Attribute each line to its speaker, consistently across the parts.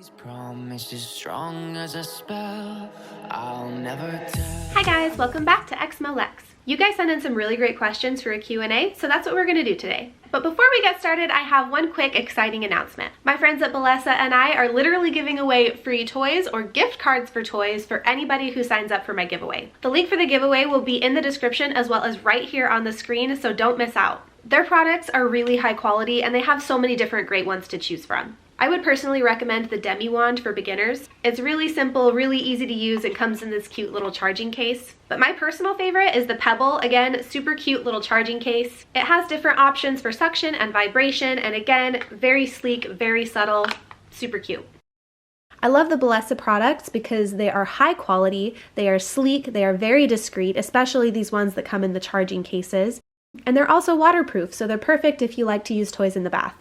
Speaker 1: Promises strong as a spell. I'll never tell.
Speaker 2: Hi guys, welcome back to exmolex. You guys sent in some really great questions for a Q&A, so that's what we're going to do today. But before we get started, I have one quick exciting announcement. My friends at Bellesa and I are literally giving away free toys or gift cards for toys for anybody who signs up for my giveaway. The link for the giveaway will be in the description as well as right here on the screen, so don't miss out. Their products are really high quality and they have so many different great ones to choose from. I would personally recommend the Demi Wand for beginners. It's really simple, really easy to use, and comes in this cute little charging case. But my personal favorite is the Pebble. Again, super cute little charging case. It has different options for suction and vibration, and again, very sleek, very subtle, super cute. I love the Bellesa products because they are high quality, they are sleek, they are very discreet, especially these ones that come in the charging cases. And they're also waterproof, so they're perfect if you like to use toys in the bath.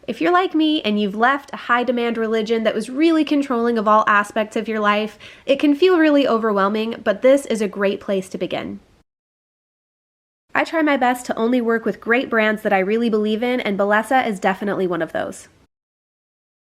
Speaker 2: If you're like me and you've left a high-demand religion that was really controlling of all aspects of your life, it can feel really overwhelming, but this is a great place to begin. I try my best to only work with great brands that I really believe in, and Bellesa is definitely one of those.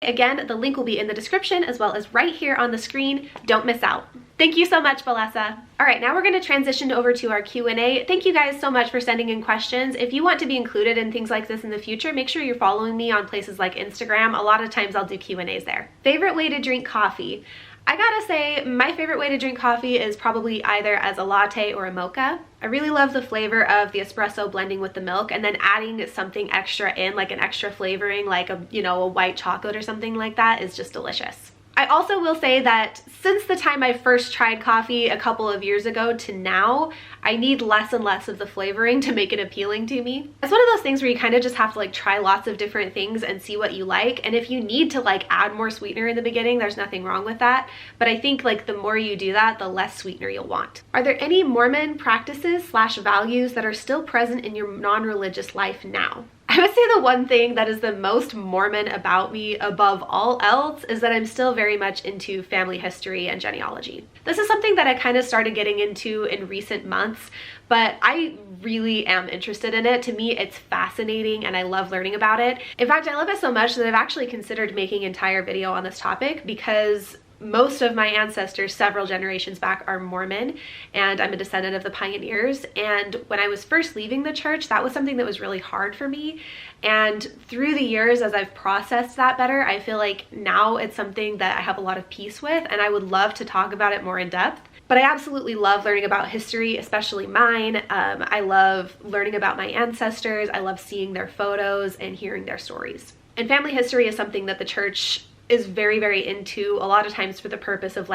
Speaker 2: Again, the link will be in the description as well as right here on the screen. Don't miss out. Thank you so much, Bellesa. All right, now we're going to transition over to our Q&A. Thank you guys so much for sending in questions. If you want to be included in things like this in the future, make sure you're following me on places like Instagram. A lot of times I'll do Q&As there. Favorite way to drink coffee? I gotta say, my favorite way to drink coffee is probably either as a latte or a mocha. I really love the flavor of the espresso blending with the milk and then adding something extra in, like an extra flavoring, like a white chocolate or something like that is just delicious. I also will say that since the time I first tried coffee a couple of years ago to now, I need less and less of the flavoring to make it appealing to me. It's one of those things where you kind of just have to try lots of different things and see what you like. And if you need to add more sweetener in the beginning, there's nothing wrong with that. But I think the more you do that, the less sweetener you'll want. Are there any Mormon practices / values that are still present in your non-religious life now? I would say the one thing that is the most Mormon about me above all else is that I'm still very much into family history and genealogy. This is something that I kind of started getting into in recent months, but I really am interested in it. To me, it's fascinating and I love learning about it. In fact, I love it so much that I've actually considered making an entire video on this topic because most of my ancestors several generations back are Mormon, and I'm a descendant of the pioneers. And when I was first leaving the church, that was something that was really hard for me. And through the years, as I've processed that better, I feel like now it's something that I have a lot of peace with, and I would love to talk about it more in depth. But I absolutely love learning about history, especially mine. I love learning about my ancestors. I love seeing their photos and hearing their stories. And family history is something that the church is very, very into, a lot of times for the purpose of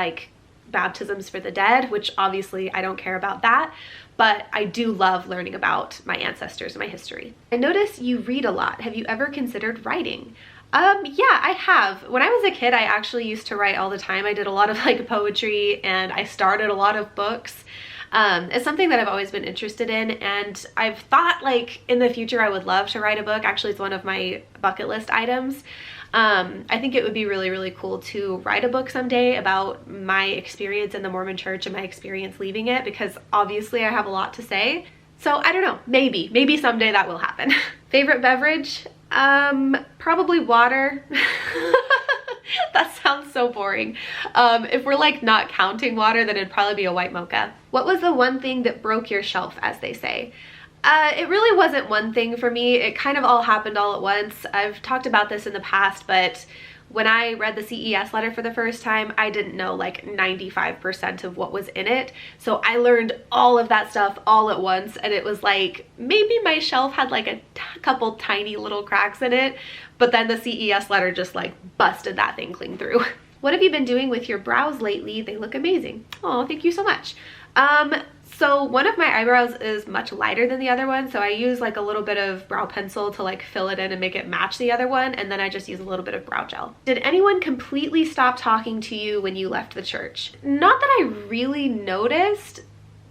Speaker 2: baptisms for the dead, which obviously I don't care about that, but I do love learning about my ancestors and my history. I notice you read a lot. Have you ever considered writing? Yeah, I have. When I was a kid, I actually used to write all the time. I did a lot of poetry and I started a lot of books. It's something that I've always been interested in, and I've thought in the future I would love to write a book. Actually, it's one of my bucket list items. I think it would be really, really cool to write a book someday about my experience in the Mormon church and my experience leaving it, because obviously I have a lot to say. So I don't know, maybe someday that will happen. Favorite beverage? Probably water. That sounds so boring. If we're not counting water, then it'd probably be a white mocha. What was the one thing that broke your shelf, as they say? It really wasn't one thing for me. It kind of all happened all at once. I've talked about this in the past, but when I read the CES letter for the first time, I didn't know 95% of what was in it. So I learned all of that stuff all at once, and it was maybe my shelf had a couple tiny little cracks in it, but then the CES letter just busted that thing clean through. What have you been doing with your brows lately? They look amazing. Oh, thank you so much. So one of my eyebrows is much lighter than the other one, so I use a little bit of brow pencil to fill it in and make it match the other one, and then I just use a little bit of brow gel. Did anyone completely stop talking to you when you left the church? Not that I really noticed.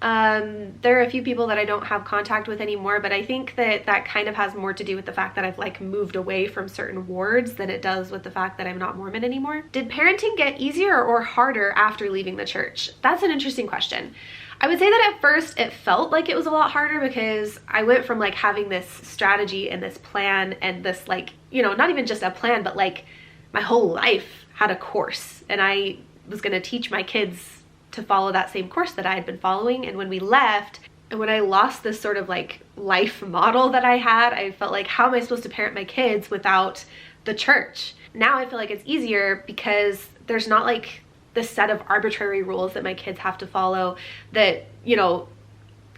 Speaker 2: There are a few people that I don't have contact with anymore, but I think that kind of has more to do with the fact that I've moved away from certain wards than it does with the fact that I'm not Mormon anymore. Did parenting get easier or harder after leaving the church? That's an interesting question. I would say that at first it felt like it was a lot harder because I went from like having this strategy and this plan and this like, you know, not even just a plan, but like my whole life had a course, and I was going to teach my kids to follow that same course that I had been following. And when we left, and when I lost this sort of like life model that I had, I felt like, how am I supposed to parent my kids without the church? Now I feel like it's easier because there's not like this set of arbitrary rules that my kids have to follow that, you know,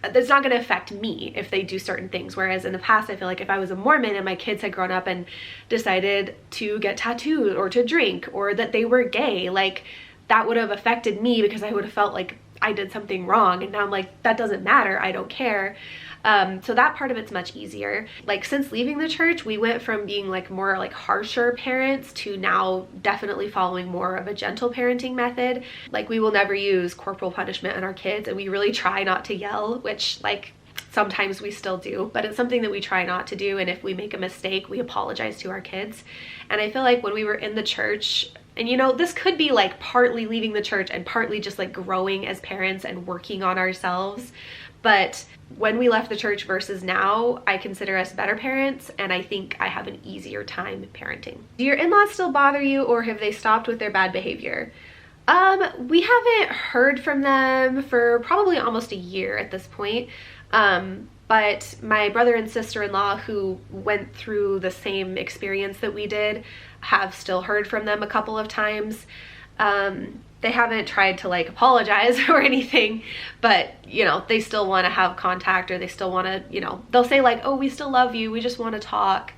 Speaker 2: that's not going to affect me if they do certain things. Whereas in the past, I feel like if I was a Mormon and my kids had grown up and decided to get tattooed or to drink or that they were gay, like that would have affected me because I would have felt like I did something wrong. And now I'm like, that doesn't matter. I don't care. So that part of it's much easier. Like since leaving the church, we went from being like more like harsher parents to now definitely following more of a gentle parenting method. Like we will never use corporal punishment on our kids, and we really try not to yell, which like sometimes we still do, but it's something that we try not to do. And if we make a mistake, we apologize to our kids. And I feel like when we were in the church, and you know, this could be like partly leaving the church and partly just like growing as parents and working on ourselves. But when we left the church versus now, I consider us better parents, and I think I have an easier time parenting. Do your in-laws still bother you, or have they stopped with their bad behavior? We haven't heard from them for probably almost a year at this point. But my brother and sister-in-law, who went through the same experience that we did, have still heard from them a couple of times. They haven't tried to like apologize or anything, but you know, they still want to have contact, or they still want to, you know, they'll say like, oh, we still love you, we just want to talk,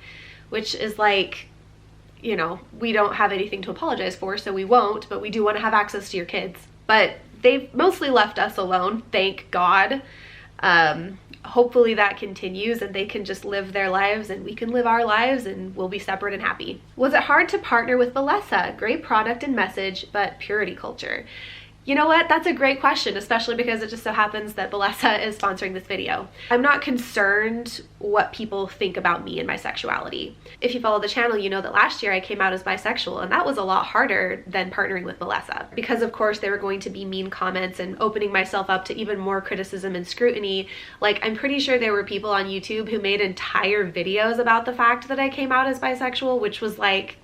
Speaker 2: which is like, you know, we don't have anything to apologize for, so we won't, but we do want to have access to your kids. But they've mostly left us alone, thank God. Hopefully that continues and they can just live their lives and we can live our lives and we'll be separate and happy. Was it hard to partner with Valessa? Great product and message, but purity culture. You know what? That's a great question, especially because it just so happens that Valessa is sponsoring this video. I'm not concerned what people think about me and my sexuality. If you follow the channel, you know that last year I came out as bisexual, and that was a lot harder than partnering with Valessa. Because of course there were going to be mean comments and opening myself up to even more criticism and scrutiny. Like, I'm pretty sure there were people on YouTube who made entire videos about the fact that I came out as bisexual, which was like,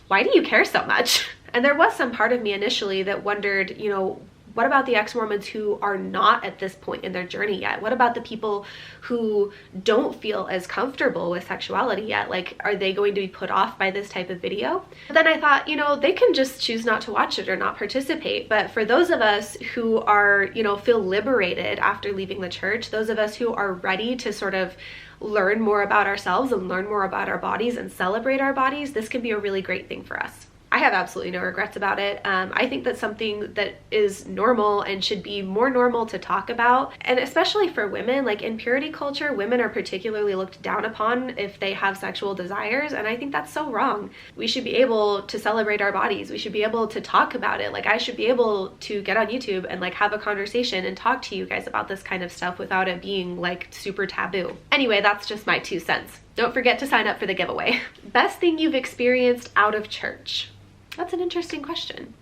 Speaker 2: why do you care so much? And there was some part of me initially that wondered, you know, what about the ex-Mormons who are not at this point in their journey yet? What about the people who don't feel as comfortable with sexuality yet? Like, are they going to be put off by this type of video? But then I thought, you know, they can just choose not to watch it or not participate. But for those of us who are, you know, feel liberated after leaving the church, those of us who are ready to sort of learn more about ourselves and learn more about our bodies and celebrate our bodies, this can be a really great thing for us. I have absolutely no regrets about it. I think that's something that is normal and should be more normal to talk about. And especially for women, like in purity culture, women are particularly looked down upon if they have sexual desires. And I think that's so wrong. We should be able to celebrate our bodies. We should be able to talk about it. Like, I should be able to get on YouTube and like have a conversation and talk to you guys about this kind of stuff without it being like super taboo. Anyway, that's just my 2 cents. Don't forget to sign up for the giveaway. Best thing you've experienced out of church? That's an interesting question.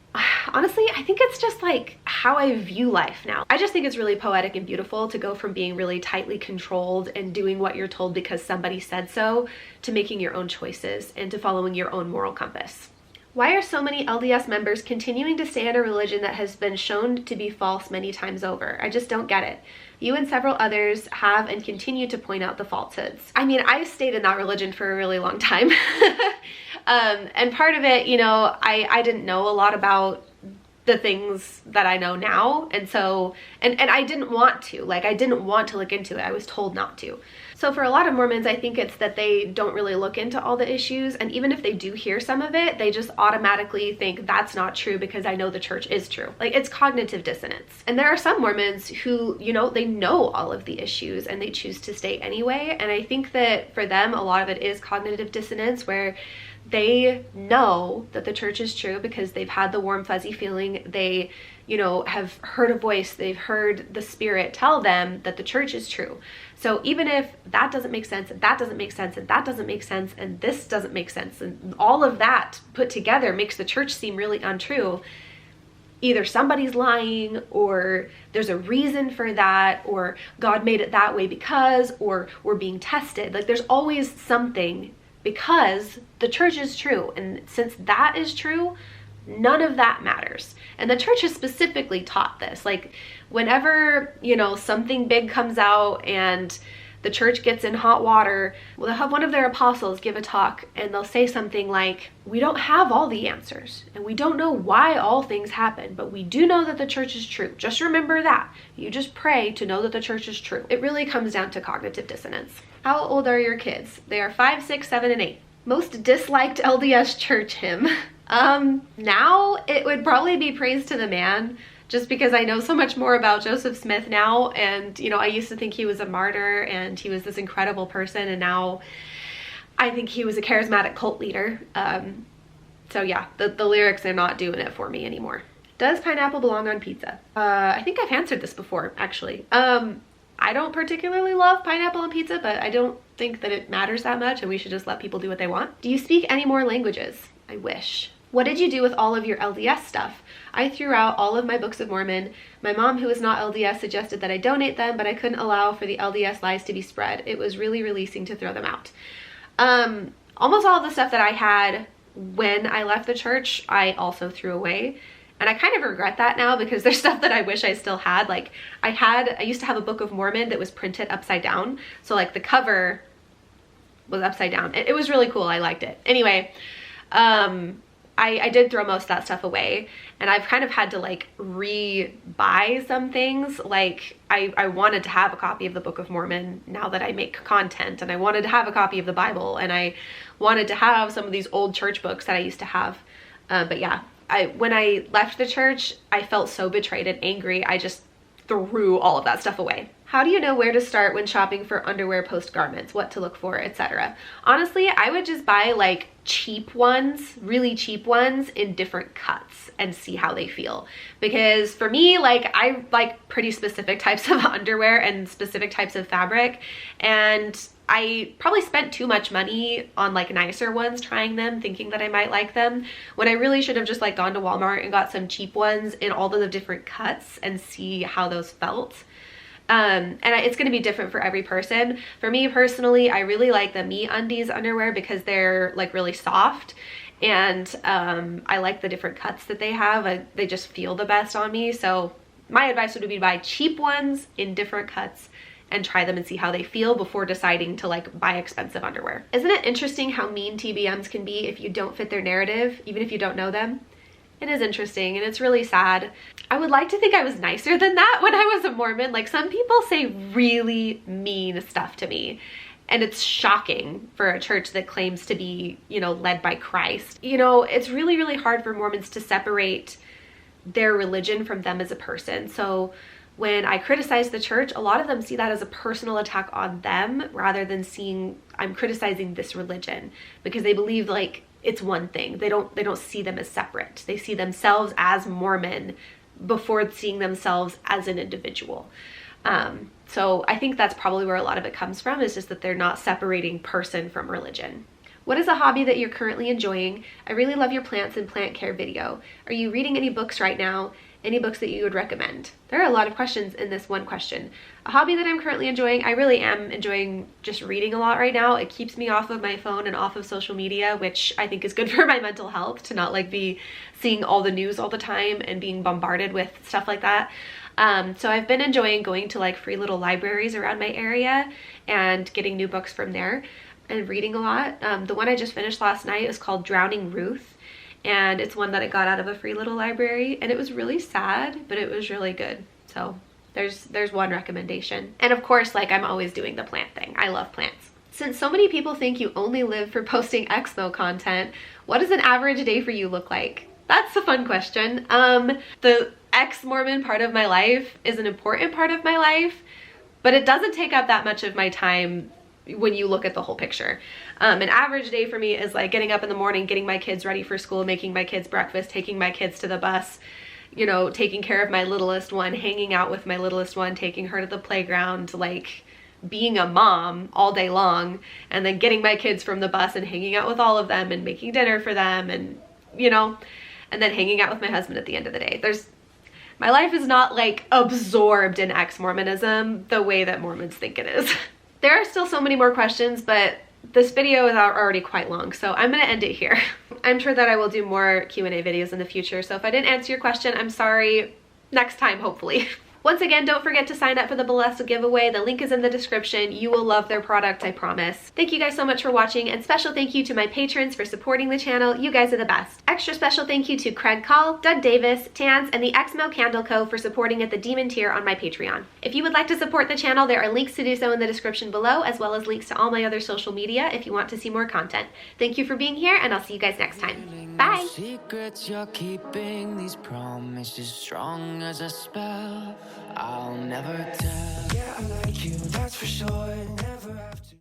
Speaker 2: Honestly, I think it's just like how I view life now. I just think it's really poetic and beautiful to go from being really tightly controlled and doing what you're told because somebody said so, to making your own choices and to following your own moral compass. Why are so many LDS members continuing to stay in a religion that has been shown to be false many times over? I just don't get it. You and several others have and continue to point out the falsehoods. I mean, I've stayed in that religion for a really long time. And part of it, you know, I didn't know a lot about the things that I know now. And so, and I didn't want to, like, I didn't want to look into it. I was told not to. So for a lot of Mormons, I think it's that they don't really look into all the issues. And even if they do hear some of it, they just automatically think that's not true because I know the church is true. Like, it's cognitive dissonance. And there are some Mormons who, you know, they know all of the issues and they choose to stay anyway. And I think that for them, a lot of it is cognitive dissonance, where they know that the church is true because they've had the warm fuzzy feeling. They, you know, have heard a voice, they've heard the Spirit tell them that the church is true. So even if that doesn't make sense, and that doesn't make sense, and that doesn't make sense, and this doesn't make sense, and all of that put together makes the church seem really untrue, either somebody's lying, or there's a reason for that, or God made it that way because, or we're being tested. Like, there's always something, because the church is true. And since that is true, none of that matters. And the church has specifically taught this. Like, whenever, you know, something big comes out and the church gets in hot water, well, they'll have one of their apostles give a talk, and they'll say something like, we don't have all the answers, and we don't know why all things happen, but we do know that the church is true. Just remember that. You just pray to know that the church is true. It really comes down to cognitive dissonance. How old are your kids? They are 5, 6, 7, and 8. Most disliked LDS church hymn. Now it would probably be Praise to the Man, just because I know so much more about Joseph Smith now. And, you know, I used to think he was a martyr and he was this incredible person, and now I think he was a charismatic cult leader. So yeah, the lyrics are not doing it for me anymore. Does pineapple belong on pizza? I think I've answered this before, actually. I don't particularly love pineapple on pizza, but I don't think that it matters that much, and we should just let people do what they want. Do you speak any more languages? I wish. What did you do with all of your LDS stuff? I threw out all of my books of Mormon. My mom, who is not LDS, suggested that I donate them, but I couldn't allow for the LDS lies to be spread. It was really releasing to throw them out. Almost all of the stuff that I had when I left the church, I also threw away. And I kind of regret that now, because there's stuff that I wish I still had. Like, I used to have a Book of Mormon that was printed upside down. So like the cover was upside down. It was really cool. I liked it. Anyway, I did throw most of that stuff away, and I've kind of had to like re-buy some things. Like, I wanted to have a copy of the Book of Mormon now that I make content, and I wanted to have a copy of the Bible, and I wanted to have some of these old church books that I used to have. But yeah, when I left the church, I felt so betrayed and angry. I just threw all of that stuff away. How do you know where to start when shopping for underwear post garments, what to look for, etc.? Honestly, I would just buy like cheap ones, really cheap ones in different cuts and see how they feel. Because for me, like, I like pretty specific types of underwear and specific types of fabric, and I probably spent too much money on like nicer ones, trying them, thinking that I might like them, when I really should have just like gone to Walmart and got some cheap ones in all of the different cuts and see how those felt. And it's going to be different for every person. For me personally, I really like the MeUndies underwear because they're like really soft, and I like the different cuts that they have. They just feel the best on me. So my advice would be to buy cheap ones in different cuts and try them and see how they feel before deciding to like buy expensive underwear. Isn't it interesting how mean TBMs can be if you don't fit their narrative, even if you don't know them? It is interesting, and it's really sad. I would like to think I was nicer than that when I was a Mormon. Like, some people say really mean stuff to me, and it's shocking for a church that claims to be, you know, led by Christ. You know, it's really, really hard for Mormons to separate their religion from them as a person. So when I criticize the church, a lot of them see that as a personal attack on them, rather than seeing I'm criticizing this religion, because they believe like it's one thing. They don't see them as separate. They see themselves as Mormon before seeing themselves as an individual. So I think that's probably where a lot of it comes from, is just that they're not separating person from religion. What is a hobby that you're currently enjoying? I really love your plants and plant care video. Are you reading any books right now? Any books that you would recommend? There are a lot of questions in this one question. A hobby that I'm currently enjoying, I really am enjoying just reading a lot right now. It keeps me off of my phone and off of social media, which I think is good for my mental health, to not like be seeing all the news all the time and being bombarded with stuff like that. So I've been enjoying going to like free little libraries around my area and getting new books from there and reading a lot. The one I just finished last night is called Drowning Ruth, and it's one that I got out of a free little library, and it was really sad, but it was really good. So there's one recommendation. And of course, like, I'm always doing the plant thing. I love plants. Since so many people think you only live for posting Exmo content, what does an average day for you look like? That's a fun question. The ex-Mormon part of my life is an important part of my life, but it doesn't take up that much of my time when you look at the whole picture. An average day for me is like getting up in the morning, getting my kids ready for school, making my kids breakfast, taking my kids to the bus, you know, taking care of my littlest one, hanging out with my littlest one, taking her to the playground, like being a mom all day long, and then getting my kids from the bus and hanging out with all of them and making dinner for them, and, you know, and then hanging out with my husband at the end of the day. My life is not like absorbed in ex-Mormonism the way that Mormons think it is. There are still so many more questions, but this video is already quite long, so I'm gonna end it here. I'm sure that I will do more Q&A videos in the future, so if I didn't answer your question, I'm sorry. Next time, hopefully. Once again, don't forget to sign up for the Blessed giveaway. The link is in the description. You will love their product, I promise. Thank you guys so much for watching, and special thank you to my patrons for supporting the channel. You guys are the best. Extra special thank you to Craig Call, Doug Davis, Tans, and the Exmo Candle Co. for supporting at the Demon tier on my Patreon. If you would like to support the channel, there are links to do so in the description below, as well as links to all my other social media if you want to see more content. Thank you for being here, and I'll see you guys next time. Bye!
Speaker 1: Secrets you're keeping, these promises strong as a spell. I'll never tell.
Speaker 3: Yeah, I like you, that's for sure. Never have to.